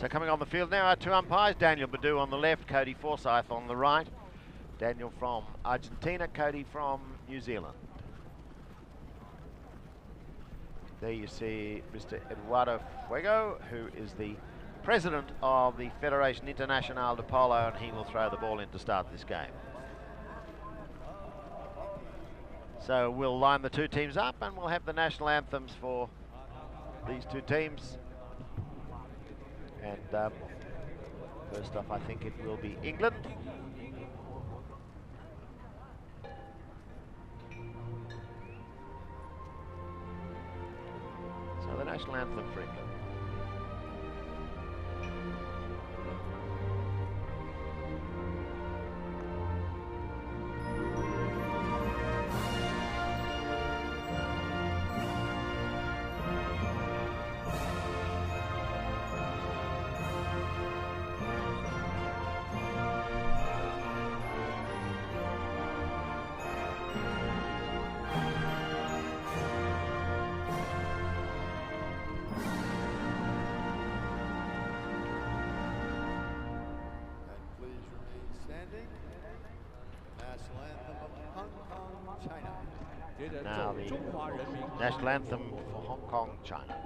So coming on the field now are two umpires, Daniel Badu on the left, Cody Forsyth on the right. Daniel from Argentina, Cody from New Zealand. There you see Mr. Eduardo Fuego, who is the president of the Federation Internacional de Polo, and he will throw the ball in to start this game. So we'll line the two teams up and we'll have the national anthems for these two teams. And first off, I think it will be England. So the national anthem for England. Now the national anthem for Hong Kong, China.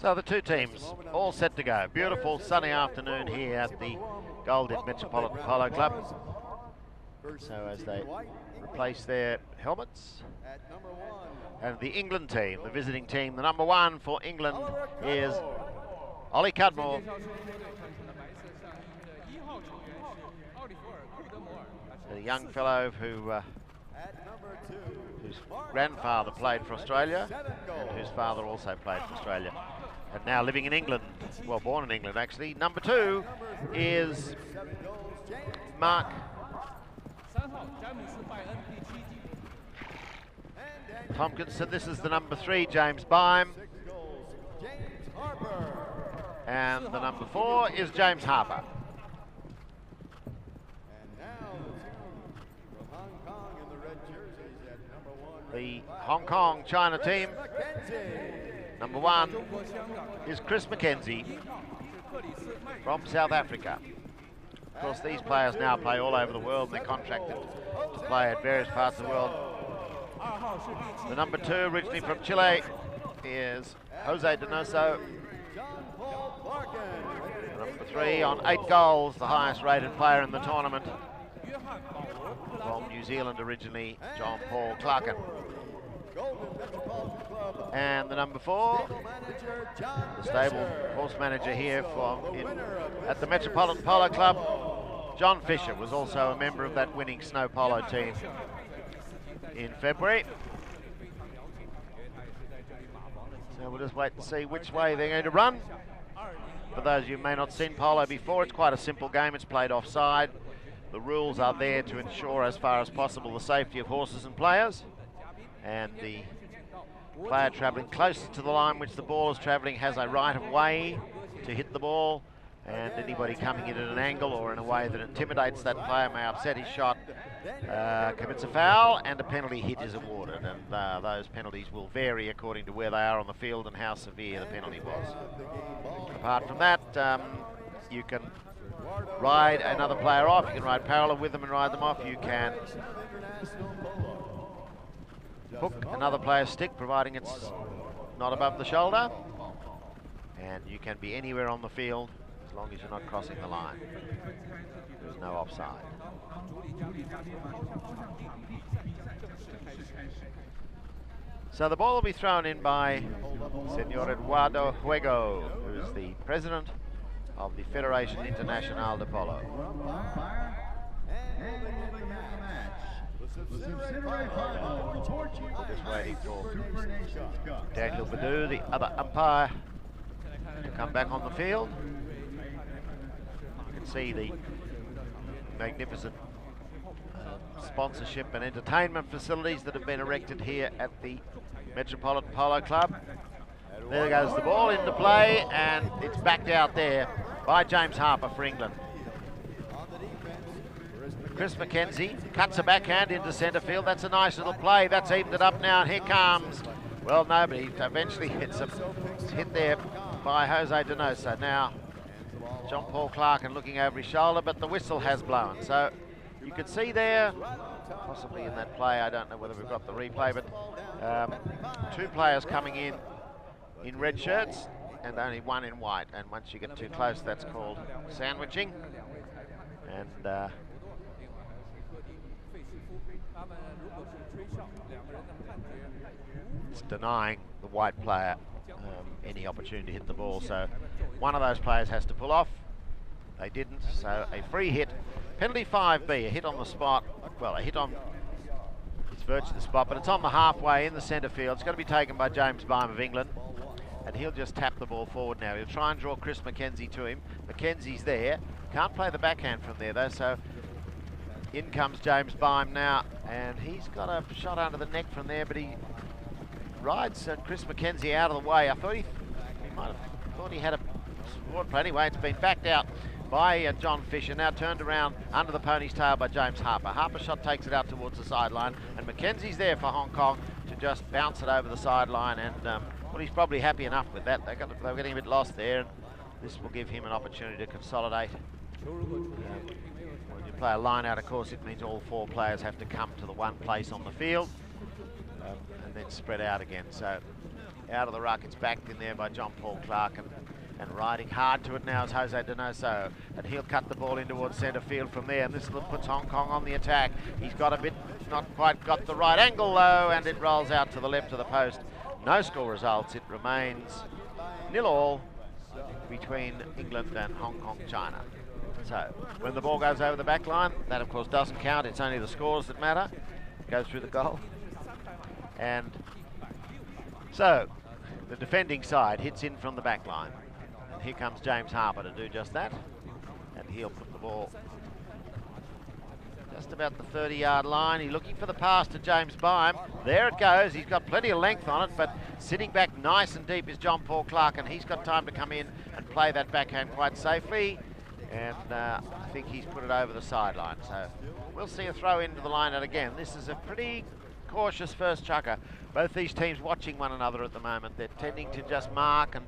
So the two teams all set to go. Beautiful sunny afternoon here at the Golded Metropolitan Polo Club. So as they replace their helmets. And the England team, the visiting team, the number one for England is Ollie Cudmore. A young fellow whose grandfather played for Australia and whose father also played for Australia. And now living in England, well, born in England actually. Number two is Mark Tompkinson. This is the number three, James Byam. And the number four is James Harper. The Hong Kong China team. Number one is Chris McKenzie from South Africa. Of course, these players now play all over the world and they're contracted to play at various parts of the world. The number two, originally from Chile, is Jose Donoso. Number three, on 8 goals, the highest rated player in the tournament. From New Zealand originally, John Paul Clarkin. And the number four, the stable horse manager here at the Metropolitan Polo Club, John Fisher, was also a member of that winning snow polo team in February. So we'll just wait and see which way they're going to run. For those of you who may not have seen polo before, it's quite a simple game. It's played offside. The rules are there to ensure, as far as possible, the safety of horses and players. And the player travelling closest to the line which the ball is travelling has a right of way to hit the ball, and anybody coming in at an angle or in a way that intimidates that player may upset his shot, commits a foul, and a penalty hit is awarded. And those penalties will vary according to where they are on the field and how severe the penalty was. Apart from that, you can ride another player off, you can ride parallel with them and ride them off, you can hook another player's stick, providing it's not above the shoulder, and you can be anywhere on the field as long as you're not crossing the line. There's no offside. So the ball will be thrown in by Senor Eduardo Juego, who is the president of the Federación Internacional de Polo. Just waiting for Daniel Badu, the other umpire, to come back on the field. You can see the magnificent sponsorship and entertainment facilities that have been erected here at the Metropolitan Polo Club. There goes the ball into play, and it's backed out there by James Harper for England. Chris Mackenzie cuts a backhand into centre field. That's a nice little play. That's evened it up now, and here comes, well, nobody eventually hits him. It's hit there by Jose Donoso. Now, John Paul Clark and looking over his shoulder, but the whistle has blown. So you could see there, possibly in that play, I don't know whether we've got the replay, but two players coming in red shirts and only one in white. And once you get too close, that's called sandwiching. And it's denying the white player any opportunity to hit the ball. So one of those players has to pull off. They didn't, so a free hit. Penalty 5B, a hit on the spot. Well, a hit on, it's virtually the spot, but it's on the halfway in the centre field. It's going to be taken by James Byam of England, and he'll just tap the ball forward now. He'll try and draw Chris Mackenzie to him. Mackenzie's there. Can't play the backhand from there, though, so in comes James Byam now, and he's got a shot under the neck from there, but he rides Chris Mackenzie out of the way. I thought he might have thought he had a support, but anyway, it's been backed out by John Fisher, now turned around under the pony's tail by James Harper. Harper's shot takes it out towards the sideline, and Mackenzie's there for Hong Kong to just bounce it over the sideline, and well, he's probably happy enough with that. They were getting a bit lost there, and this will give him an opportunity to consolidate. When you play a line out, of course, it means all four players have to come to the one place on the field, and then spread out again. So out of the ruck, it's backed in there by John Paul Clark, and riding hard to it now is Jose Donoso, and he'll cut the ball in towards centre field from there, and this puts Hong Kong on the attack. He's got a bit, not quite got the right angle though, and it rolls out to the left of the post. No score results. It remains 0-0 between England and Hong Kong, China. So when the ball goes over the back line, that of course doesn't count. It's only the scores that matter. It goes through the goal. And so the defending side hits in from the back line. And here comes James Harper to do just that. And he'll put the ball just about the 30-yard line. He's looking for the pass to James Byam. There it goes. He's got plenty of length on it, but sitting back nice and deep is John Paul Clark, and he's got time to come in and play that backhand quite safely. And I think he's put it over the sideline. So we'll see a throw into the line out again. This is a pretty cautious first chucker. Both these teams watching one another at the moment. They're tending to just mark and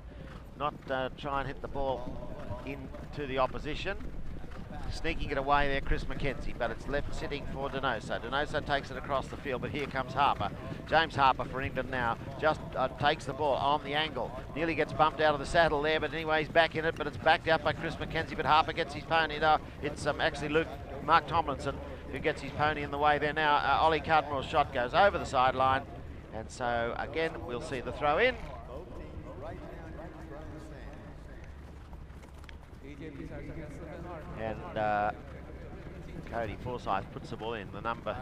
not try and hit the ball into the opposition. Sneaking it away there, Chris Mackenzie, but it's left sitting for Donoso. Donoso takes it across the field, but here comes Harper. James Harper for England now, just takes the ball on the angle. Nearly gets bumped out of the saddle there, but anyway, he's back in it, but it's backed out by Chris Mackenzie, but Harper gets his pony. It's actually Mark Tomlinson who gets his pony in the way there now. Ollie Cardmore's shot goes over the sideline, and so again, we'll see the throw in. And Cody Forsyth puts the ball in. The number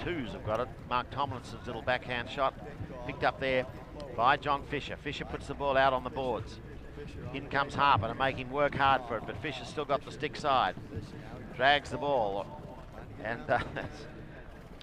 twos have got it. Mark Tomlinson's little backhand shot picked up there by John Fisher. Fisher puts the ball out on the boards. In comes Harper to make him work hard for it, but Fisher's still got the stick side. Drags the ball, and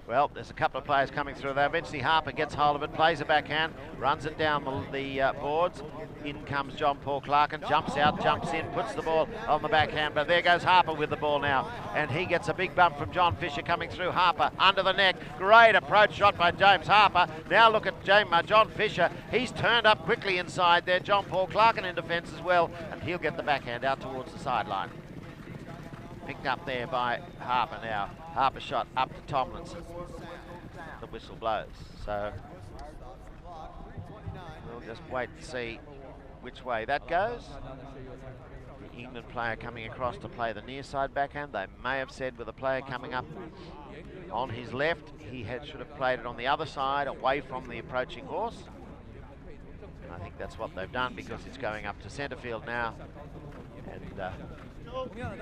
well, there's a couple of players coming through there. Eventually Harper gets hold of it, plays a backhand, runs it down the boards. In comes John Paul Clark and jumps out, jumps in, puts the ball on the backhand, but there goes Harper with the ball now, and he gets a big bump from John Fisher coming through. Harper under the neck, great approach shot by James Harper. Now look at John Fisher, he's turned up quickly inside there. John Paul Clark in defence as well, and he'll get the backhand out towards the sideline. Picked up there by Harper now. Harper shot up to Tomlinson. The whistle blows, so we'll just wait to see which way that goes. England player coming across to play the near side backhand. They may have said with a player coming up on his left, should have played it on the other side, away from the approaching horse. And I think that's what they've done, because it's going up to centre field now. And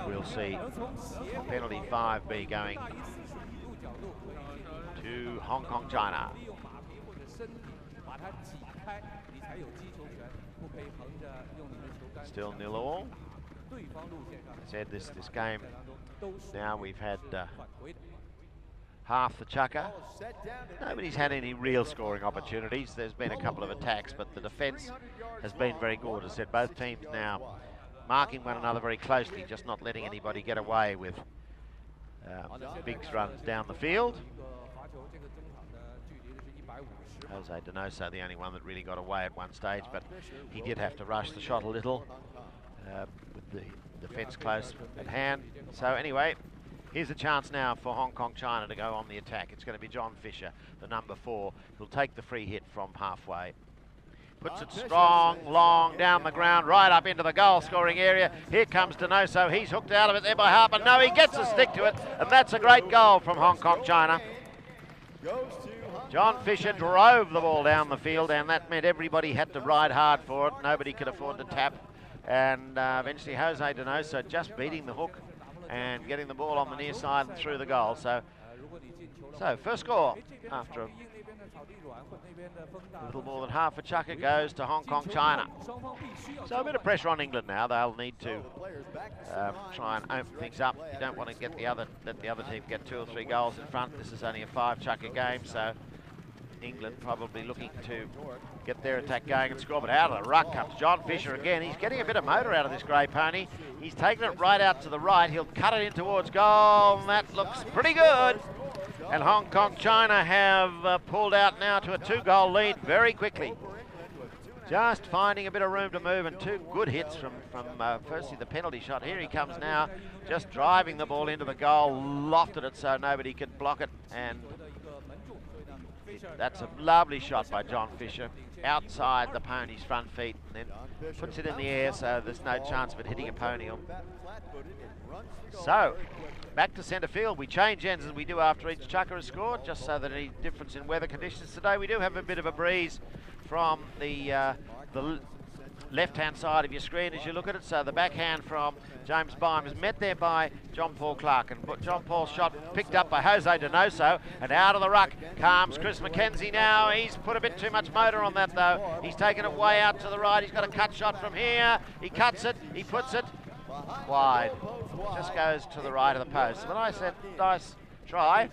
we'll see penalty 5B going to Hong Kong, China. Still 0-all. I said this game, now we've had half the chukker. Nobody's had any real scoring opportunities. There's been a couple of attacks, but the defence has been very good. As I said, both teams now marking one another very closely, just not letting anybody get away with big runs down the field. Jose Donoso, the only one that really got away at one stage, but he did have to rush the shot a little with the defence close at hand. So anyway, here's a chance now for Hong Kong, China to go on the attack. It's going to be John Fisher, the number 4, who'll take the free hit from halfway. Puts it strong, long, down the ground, right up into the goal-scoring area. Here comes Donoso. He's hooked out of it there by Harper. No, he gets a stick to it, and that's a great goal from Hong Kong, China. John Fisher drove the ball down the field, and that meant everybody had to ride hard for it. Nobody could afford to tap. And eventually Jose Donoso just beating the hook and getting the ball on the near side and through the goal. So first score after a little more than half a chukker goes to Hong Kong, China. So a bit of pressure on England now. They'll need to try and open things up. You don't want to let the other team get 2 or 3 goals in front. This is only a 5-chukker game, so England probably looking to get their attack going and score. But out of the ruck comes John Fisher again. He's getting a bit of motor out of this grey pony. He's taken it right out to the right. He'll cut it in towards goal, and that looks pretty good. And Hong Kong, China have pulled out now to a 2-goal lead very quickly. Just finding a bit of room to move, and 2 good hits from firstly the penalty shot. Here he comes now, just driving the ball into the goal, lofted it so nobody could block it, and that's a lovely shot by John Fisher, outside the pony's front feet, and then puts it in the air so there's no chance of it hitting a pony. So, back to centre field. We change ends as we do after each chukker is scored, just so that any difference in weather conditions today. We do have a bit of a breeze from the left-hand side of your screen as you look at it. So the backhand from James Byam is met there by John Paul Clark, and John Paul's shot picked up by Jose Donoso, and out of the ruck comes Chris McKenzie now. He's put a bit too much motor on that though. He's taken it way out to the right. He's got a cut shot from here. He cuts it, he puts it wide. Just goes to the right of the post. When I said nice try,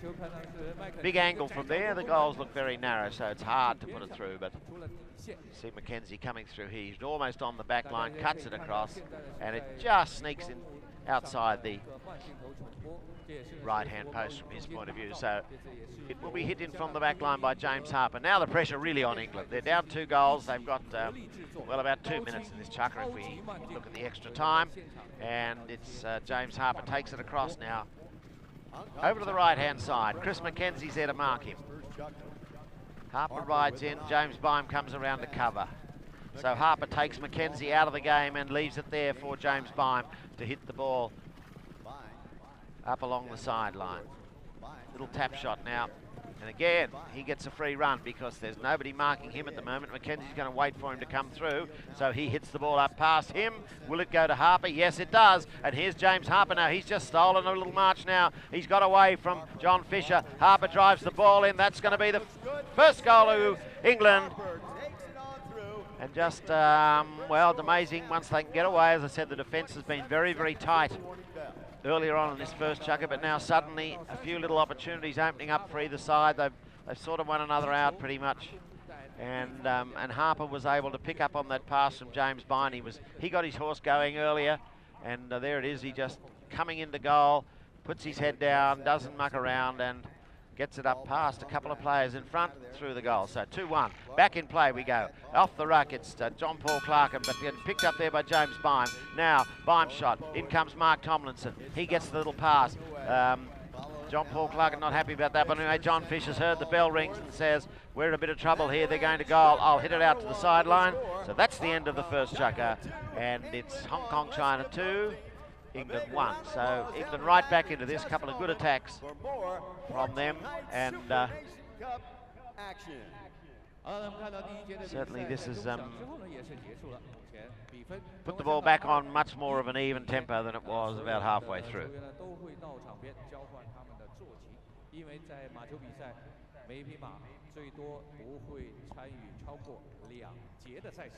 big angle from there, the goals look very narrow, so it's hard to put it through, but see McKenzie coming through here. He's almost on the back line, cuts it across, and it just sneaks in outside the right-hand post from his point of view. So it will be hit in from the back line by James Harper. Now the pressure really on England. They're down 2 goals. They've got, well, about 2 minutes in this chukker if we look at the extra time. And it's James Harper takes it across now. Over to the right-hand side. Chris McKenzie's there to mark him. Harper rides in. James Byam comes around to cover. So Harper takes McKenzie out of the game and leaves it there for James Byam to hit the ball up along the sideline. Little tap shot now. And again, he gets a free run because there's nobody marking him at the moment. McKenzie's going to wait for him to come through. So he hits the ball up past him. Will it go to Harper? Yes, it does. And here's James Harper now. He's just stolen a little march now. He's got away from John Fisher. Harper drives the ball in. That's going to be the first goal of England. And just, well, it's amazing once they can get away. As I said, the defence has been very, very tight earlier on in this first chukker, but now suddenly a few little opportunities opening up for either side. They've sort of won another out pretty much. And Harper was able to pick up on that pass from James Byam. He got his horse going earlier, and there it is. He just coming into goal, puts his head down, doesn't muck around, and gets it up past a couple of players in front through the goal. So 2-1. Back in play we go. Off the ruck, it's John Paul Clark, but getting picked up there by James Byam. Now, Byam shot. In comes Mark Tomlinson. He gets the little pass. John Paul Clark not happy about that, but anyway, John Fisher's heard the bell rings and says, we're in a bit of trouble here. They're going to goal. I'll hit it out to the sideline. So that's the end of the first chukker, and it's Hong Kong China 2, England 1. So England right back into this. Couple of good attacks from them, and certainly this is put the ball back on much more of an even tempo than it was about halfway through. 因为在马球比赛，每一匹马最多不会参与超过2节的赛事。